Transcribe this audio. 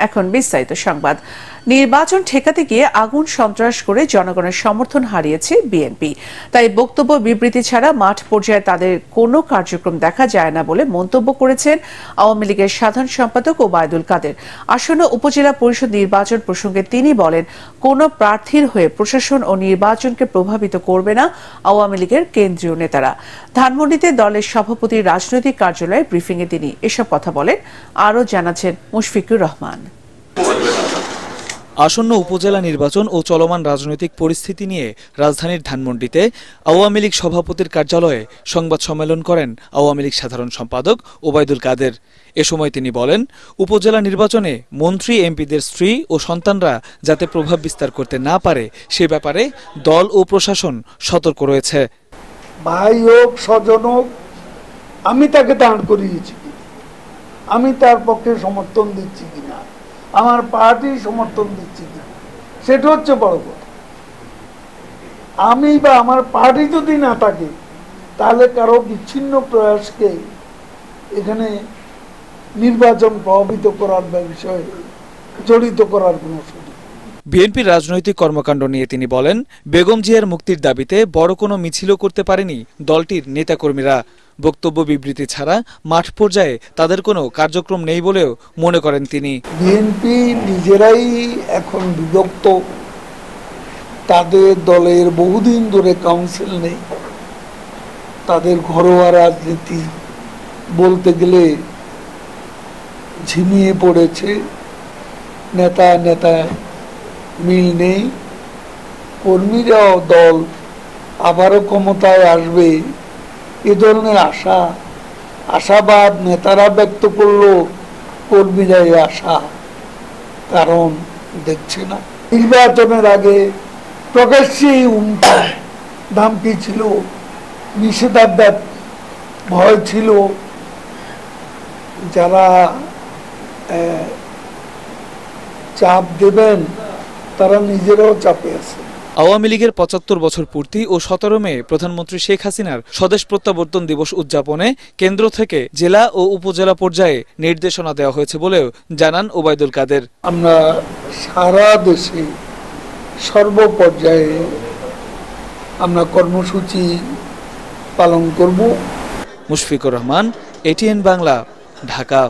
এখন বিস্তারিত সংবাদ। নির্বাচন ঠেকাতে গিয়ে আগুন সন্ত্রাস করে জনগণের সমর্থন হারিয়েছে বিএনপি। তাই বক্তব্য বিবৃতি ছাড়া মাঠ পর্যায়ে তাদের কোনো কার্যক্রম দেখা যায় না বলে মন্তব্য করেছেন আওয়ামী লীগের সাধারণ সম্পাদক ওবায়দুল কাদের। আসন্ন উপজেলা পরিষদ নির্বাচন প্রসঙ্গে তিনি বলেন, কোনো প্রার্থীর হয়ে প্রশাসন ও নির্বাচনকে প্রভাবিত করবে না আওয়ামী লীগের কেন্দ্রীয় নেতারা। ধানমন্ডিতে দলের সভাপতির রাজনৈতিক কার্যালয়ে ব্রিফিংয়ে তিনি এসব কথা বলেন। আরও জানাচ্ছেন মুশফিকুর রহমান। আসন্ন উপজেলা নির্বাচন ও চলমান রাজনৈতিক পরিস্থিতি নিয়ে রাজধানীর ধানমন্ডিতে আওয়ামী লীগ সভাপতির কার্যালয়ে সংবাদ সম্মেলন করেন আওয়ামী লীগ সাধারণ সম্পাদক ওবায়দুল কাদের। এ সময় তিনি বলেন, উপজেলা নির্বাচনে মন্ত্রী এমপিদের স্ত্রী ও সন্তানরা যাতে প্রভাব বিস্তার করতে না পারে সে ব্যাপারে দল ও প্রশাসন সতর্ক রয়েছে। ভাই হোক স্বজন হোক, আমি তাকে দাঁড় করিয়েছি, আমি তার পক্ষে সমর্থন দিচ্ছি কিনা, আমার পার্টি সমর্থন দিচ্ছি কিনা, সেটা হচ্ছে বড় কথা। আমি বা আমার পার্টি যদি না থাকে তাহলে কারো বিচ্ছিন্ন প্রয়াসকে এখানে নির্বাচন প্রভাবিত করার বিষয়ে জড়িত করার কোনো সুযোগ। বিএনপির রাজনৈতিক কর্মকাণ্ড নিয়ে তিনি বলেন, বেগম জিয়ার মুক্তির দাবিতে বড় কোনো মিছিলও করতে পারেনি দলটির নেতাকর্মীরা। বক্তব্য বিবৃতি ছাড়া মাঠ পর্যায়ে তাদের কোনো কার্যক্রম নেই বলেও মনে করেন তিনি। বিএনপি নিজেরাই এখন বিভক্ত, তাদের দলের বহুদিন ধরে কাউন্সিল নেই, তাদের ঘরোয়া রাজনীতি বলতে গেলে ঝিমিয়ে পড়েছে, নেতা মিল নেই। কর্মীরাও দল আবারও ক্ষমতায় আসবে এ ধরনের আশাবাদ নেতারা ব্যক্ত করলো, কর্মীরাই আশা কারণ দেখছে না। নির্বাচনের আগে প্রকাশ্যেই ধামকি ছিল, নিষেধাজ্ঞার ভয় ছিল, যারা চাপ দেবেন তারা নিজেরাও চাপে আছে। আওয়ামী লীগের ৭৫ বছর পূর্তি ও ১৭ মে প্রধানমন্ত্রী শেখ হাসিনার স্বদেশ প্রত্যাবর্তন দিবস উদযাপনে কেন্দ্র থেকে জেলা ও উপজেলা পর্যায়ে নির্দেশনা দেওয়া হয়েছে বলেও জানান ওবায়দুল কাদের। আমরা সারা দেশে সর্বপর্যায়ে আমরা কর্মসূচি পালন করব। মুশফিকুর রহমান, এটিএন বাংলা, ঢাকা।